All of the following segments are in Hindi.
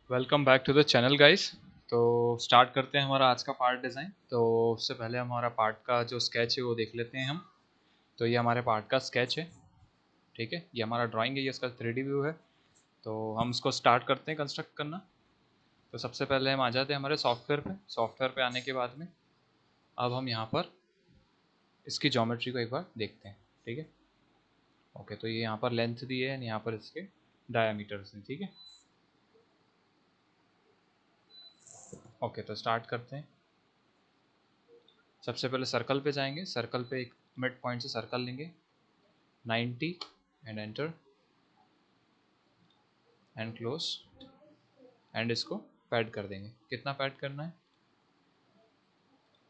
Welcome back to the channel guys. तो स्टार्ट करते हैं हमारा आज का पार्ट डिज़ाइन। तो उससे पहले हमारा पार्ट का जो स्केच है वो देख लेते हैं हम। तो ये हमारे पार्ट का स्केच है, ठीक है। ये हमारा ड्राइंग है, ये इसका 3D व्यू है। तो हम इसको स्टार्ट करते हैं कंस्ट्रक्ट करना। तो सबसे पहले हम आ जाते हैं हमारे सॉफ्टवेयर पे। सॉफ्टवेयर पे आने के बाद में अब हम यहाँ पर इसकी ज्योमेट्री को एक बार देखते हैं, ठीक है। ओके, तो ये यहाँ पर लेंथ दी है, यहाँ पर इसके डायामीटर्स हैं, ठीक है। ओके, तो स्टार्ट करते हैं। सबसे पहले सर्कल पे जाएंगे। सर्कल पे एक मिड पॉइंट से सर्कल लेंगे 90 and enter and close and इसको पैड कर देंगे। कितना पैड करना है?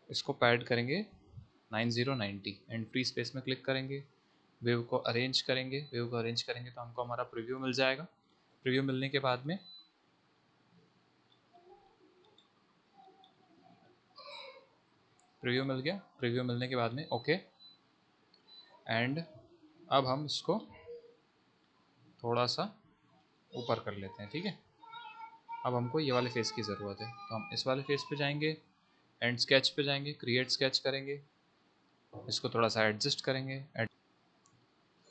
इसको पैड करेंगे 9090 एंड फ्री स्पेस में क्लिक करेंगे। वेव को अरेंज करेंगे। वेव को अरेंज करेंगे तो हमको हमारा प्रीव्यू मिल जाएगा। प्रीव्यू मिलने के बाद में प्रीव्यू मिल गया। प्रीव्यू मिलने के बाद में ओके एंड अब हम इसको थोड़ा सा ऊपर कर लेते हैं, ठीक है। अब हमको ये वाले फेस की ज़रूरत है, तो हम इस वाले फेस पे जाएंगे एंड स्केच पे जाएंगे, क्रिएट स्केच करेंगे, इसको थोड़ा सा एडजस्ट करेंगे।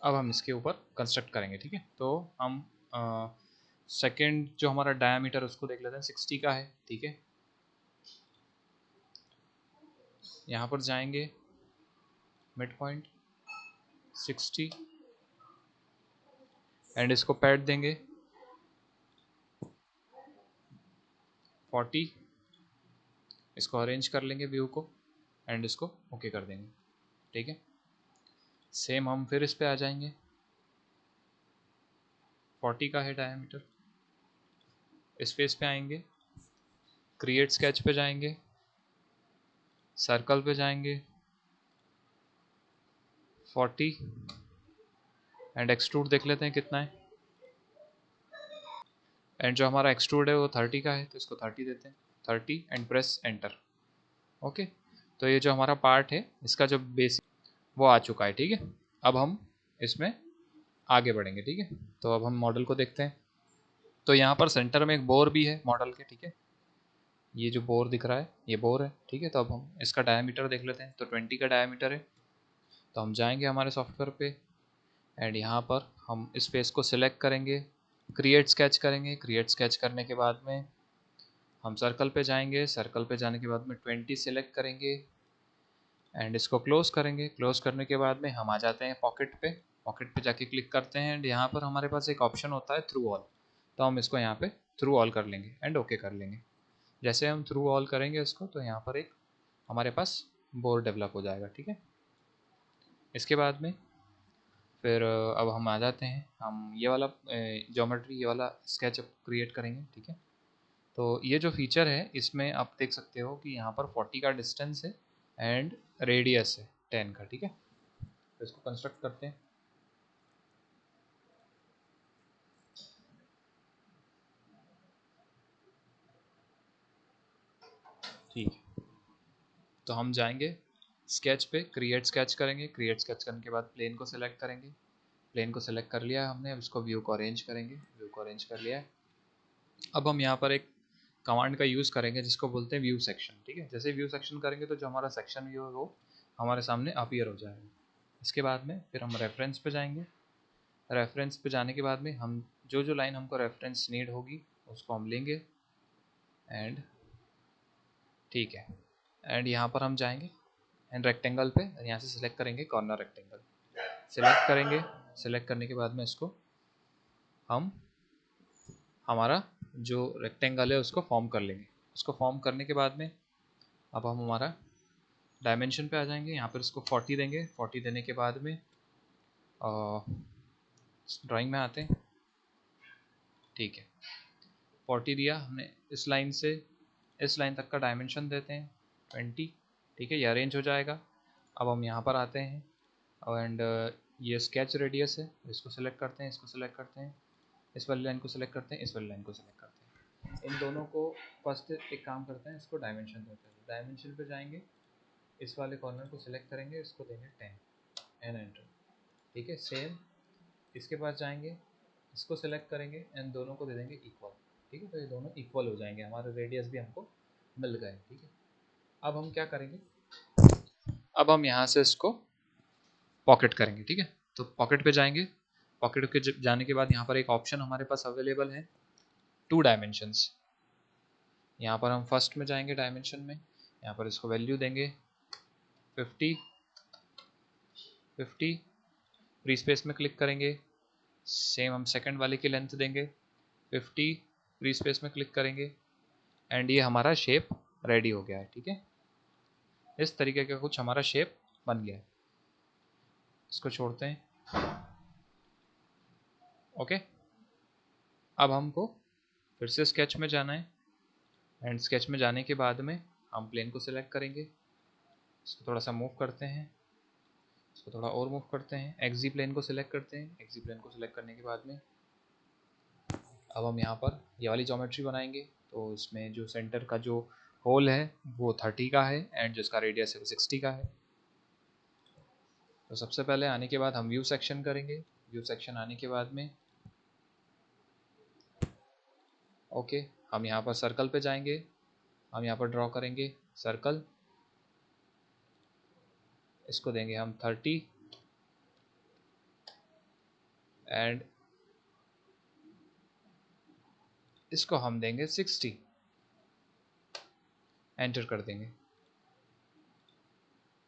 अब हम इसके ऊपर कंस्ट्रक्ट करेंगे, ठीक है। तो हम सेकेंड जो हमारा डायामीटर उसको देख लेते हैं, 60 का है, ठीक है। यहाँ पर जाएंगे मिड पॉइंट 60 एंड इसको पैड देंगे 40। इसको अरेंज कर लेंगे व्यू को एंड इसको ओके कर देंगे, ठीक है। सेम हम फिर इस पे आ जाएंगे, 40 का है डायामीटर। इस फेस पे आएंगे, क्रिएट स्केच पे जाएंगे, सर्कल पे जाएंगे 40 एंड एक्सट्रूड देख लेते हैं कितना है। एंड जो हमारा एक्सट्रूड है वो 30 का है, तो इसको 30 देते हैं, 30 एंड प्रेस एंटर। ओके, तो ये जो हमारा पार्ट है इसका जो बेसिक वो आ चुका है, ठीक है। अब हम इसमें आगे बढ़ेंगे, ठीक है। तो अब हम मॉडल को देखते हैं। तो यहाँ पर सेंटर में एक बोर भी है मॉडल के, ठीक है। ये जो बोर दिख रहा है ये बोर है, ठीक है। तो अब हम इसका डायमीटर देख लेते हैं। तो 20 का डायमीटर है। तो हम जाएंगे हमारे सॉफ्टवेयर पे एंड यहाँ पर हम इस फेस को सिलेक्ट करेंगे, क्रिएट स्केच करेंगे। क्रिएट स्केच करने के बाद में हम सर्कल पे जाएंगे। सर्कल पे जाने के बाद में 20 सिलेक्ट करेंगे एंड इसको क्लोज करेंगे। क्लोज करने के बाद में हम आ जाते हैं पॉकेट पे। पॉकेट पे जाके क्लिक करते हैं एंड यहाँ पर हमारे पास एक ऑप्शन होता है थ्रू ऑल। तो हम इसको यहाँ पे थ्रू ऑल कर लेंगे एंड ओके कर लेंगे। जैसे हम थ्रू ऑल करेंगे इसको तो यहाँ पर एक हमारे पास बोर्ड डेवलप हो जाएगा, ठीक है। इसके बाद में फिर अब हम आ जाते हैं, हम ये वाला ज्योमेट्री ये वाला स्केच क्रिएट करेंगे, ठीक है। तो ये जो फीचर है इसमें आप देख सकते हो कि यहाँ पर 40 का डिस्टेंस है एंड रेडियस है 10 का, ठीक है। तो इसको कंस्ट्रक्ट करते हैं। ठीक है, तो हम जाएंगे स्केच पे, क्रिएट स्केच करेंगे। क्रिएट स्केच करने के बाद प्लेन को सिलेक्ट करेंगे। प्लेन को सिलेक्ट कर लिया है हमने। अब इसको व्यू को अरेंज करेंगे। व्यू को अरेंज कर लिया है। अब हम यहाँ पर एक कमांड का यूज़ करेंगे जिसको बोलते हैं व्यू सेक्शन, ठीक है। जैसे व्यू सेक्शन करेंगे तो जो हमारा सेक्शन व्यू है वो हमारे सामने अपीयर हो जाएगा। इसके बाद में फिर हम रेफरेंस पे जाएंगे। रेफरेंस पे जाने के बाद में हम जो जो लाइन हमको रेफरेंस नीड होगी उसको हम लेंगे एंड ठीक है। एंड यहाँ पर हम जाएंगे एंड रेक्टेंगल पे यहाँ से सिलेक्ट करेंगे कॉर्नर रेक्टेंगल। सिलेक्ट करेंगे। सिलेक्ट करने के बाद में इसको हम हमारा जो रेक्टेंगल है उसको फॉर्म कर लेंगे। उसको फॉर्म करने के बाद में अब हम हमारा डायमेंशन पे आ जाएंगे। यहाँ पर इसको 40 देंगे। 40 देने के बाद में ड्राइंग में आते हैं, ठीक है। 40 दिया हमने। इस लाइन से इस लाइन तक का डायमेंशन देते हैं 20, ठीक है। ये अरेंज हो जाएगा। अब हम यहाँ पर आते हैं एंड ये स्केच रेडियस है, इसको सेलेक्ट करते हैं, इसको सेलेक्ट करते हैं, इस वाली लाइन को सेलेक्ट करते हैं, इस वाली लाइन को सेलेक्ट करते हैं। इन दोनों को फर्स्ट एक काम करते हैं, इसको डायमेंशन देते हैं। डायमेंशन पे जाएंगे, इस वाले कॉर्नर को सिलेक्ट करेंगे, इसको देंगे 10 एंड एंटर, ठीक है। सेम इसके पास जाएंगे, इसको सेलेक्ट करेंगे एंड दोनों को दे देंगे इक्वल, ठीक है। तो ये दोनों इक्वल हो जाएंगे, हमारे रेडियस भी हमको मिल गए। ठीक है, अब हम क्या करेंगे, अब हम यहाँ से इसको पॉकेट करेंगे। ठीक है, तो पॉकेट पे जाएंगे। पॉकेट के जाने के बाद यहाँ पर एक ऑप्शन हमारे पास अवेलेबल है, 2 डायमेंशंस। यहाँ पर हम फर्स्ट में जाएंगे, डायमेंशन में, यहाँ पर इसको वैल्यू देंगे 50, 50, फ्री स्पेस में क्लिक करेंगे। सेम हम सेकंड वाले की लेंथ देंगे 50, फ्री स्पेस में क्लिक करेंगे, एंड ये हमारा शेप रेडी हो गया है। ठीक है, इस तरीके का कुछ हमारा शेप बन गया है। इसको छोड़ते हैं। ओके, अब हमको फिर से स्केच में जाना है, एंड स्केच में जाने के बाद में हम प्लेन को सिलेक्ट करेंगे। इसको थोड़ा सा मूव करते हैं, इसको थोड़ा और मूव करते हैं, एक्जी प्लेन को सिलेक्ट करते हैं। एक्जी प्लेन को सिलेक्ट करने के बाद में अब हम यहाँ पर ये वाली ज्योमेट्री बनाएंगे। तो इसमें जो सेंटर का जो होल है वो 30 का है, एंड जिसका रेडियस है वो 60 का है। तो सबसे पहले आने के बाद हम व्यू सेक्शन करेंगे। व्यू सेक्शन आने के बाद में ओके, हम यहाँ पर सर्कल पे जाएंगे। हम यहाँ पर ड्रॉ करेंगे सर्कल, इसको देंगे हम 30, एंड इसको हम देंगे 60, एंटर कर देंगे।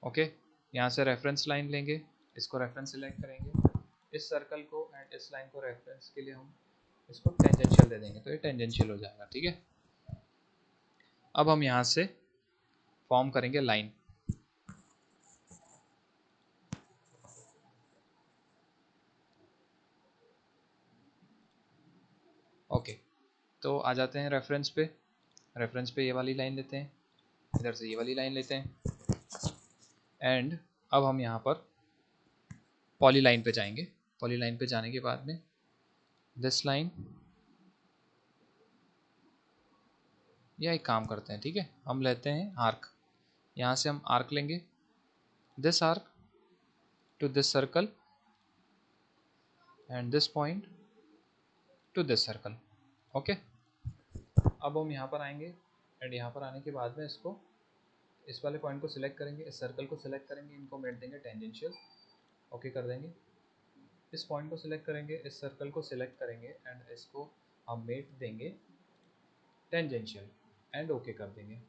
ओके, यहाँ से रेफरेंस लाइन लेंगे, इसको रेफरेंस सिलेक्ट करेंगे, इस सर्कल को एंड इस लाइन को रेफरेंस के लिए हम इसको टेंजेंशियल दे देंगे, तो ये टेंजेंशियल हो जाएगा। ठीक है, अब हम यहाँ से फॉर्म करेंगे लाइन। ओके, तो आ जाते हैं रेफरेंस पे। रेफरेंस पे ये वाली लाइन लेते हैं, इधर से ये वाली लाइन लेते हैं, एंड अब हम यहाँ पर पॉली लाइन पे जाएंगे। पॉली लाइन पे जाने के बाद में दिस लाइन, या एक काम करते हैं, ठीक है, हम लेते हैं आर्क। यहाँ से हम आर्क लेंगे, this arc to this circle and this point to this circle. Okay, अब हम यहाँ पर आएंगे, एंड यहाँ पर आने के बाद में इसको इस वाले पॉइंट को सिलेक्ट करेंगे, इस सर्कल को सिलेक्ट करेंगे, इनको मेट देंगे टेंजेंशियल। ओके कर देंगे, इस पॉइंट को सिलेक्ट करेंगे, इस सर्कल को सिलेक्ट करेंगे, एंड इसको हम मेट देंगे टेंजेंशियल, एंड ओके कर देंगे।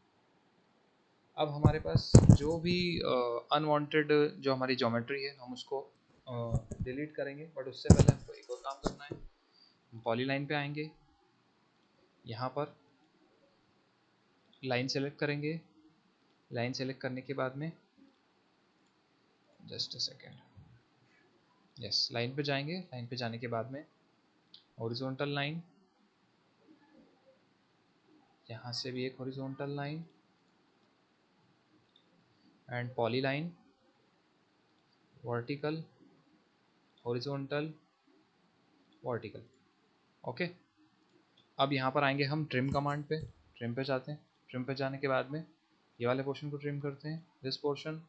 अब हमारे पास जो भी अनवांटेड जो हमारी ज्योमेट्री है हम उसको डिलीट करेंगे, बट उससे पहले हमको एक और काम करना है। हम पॉली लाइन पे आएंगे, यहाँ पर लाइन सेलेक्ट करेंगे। लाइन सेलेक्ट करने के बाद में just a second, yes, line पे जाएंगे। लाइन पे जाने के बाद में हॉरिजॉन्टल लाइन, यहाँ से भी एक horizontal line, and poly line, vertical, horizontal, vertical. Okay, अब यहाँ पर आएंगे हम ट्रिम कमांड पे। ट्रिम पे जाते हैं, ट्रिम पे जाने के बाद में ये वाले पोर्शन को ट्रिम करते हैं, this portion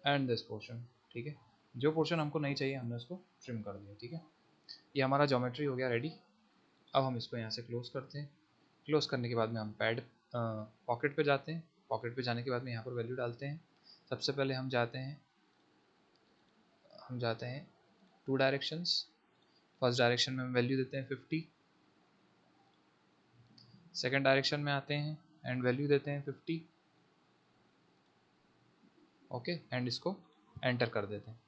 and this portion. ठीक है, जो पोर्शन हमको नहीं चाहिए हमने उसको ट्रिम कर दिया। ठीक है, ये हमारा ज्योमेट्री हो गया रेडी। अब हम इसको यहाँ से क्लोज करते हैं। क्लोज करने के बाद में हम पैड पॉकेट पे जाते हैं। पॉकेट पे जाने के बाद में यहाँ पर वैल्यू डालते हैं। सबसे पहले हम जाते हैं 2 डायरेक्शंस। फर्स्ट डायरेक्शन में हम वैल्यू देते हैं 50, सेकेंड डायरेक्शन में आते हैं एंड वैल्यू देते हैं 50। ओके, एंड इसको एंटर कर देते हैं।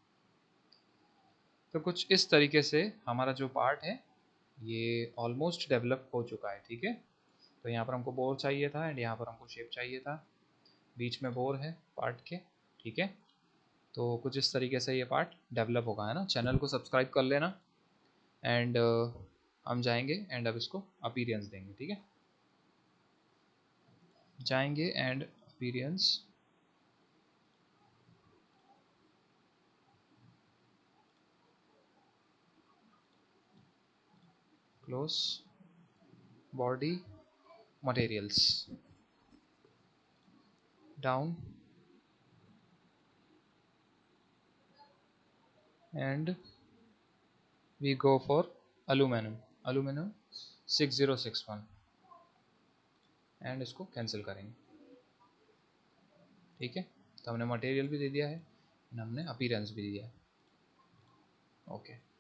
तो कुछ इस तरीके से हमारा जो पार्ट है ये ऑलमोस्ट डेवलप हो चुका है। ठीक है, तो यहाँ पर हमको बोर चाहिए था, एंड यहाँ पर हमको शेप चाहिए था, बीच में बोर है पार्ट के। ठीक है, तो कुछ इस तरीके से ये पार्ट डेवलप होगा, है ना। चैनल को सब्सक्राइब कर लेना, एंड हम जाएंगे एंड अब इसको अपीयरेंस देंगे। ठीक है, जाएंगे and appearance, close, body, materials, down, and we go for aluminum, 6061 and इसको कैंसिल करेंगे। ठीक है, तो हमने मटेरियल भी दे दिया है, हमने अपीयरेंस भी दिया है। ओके।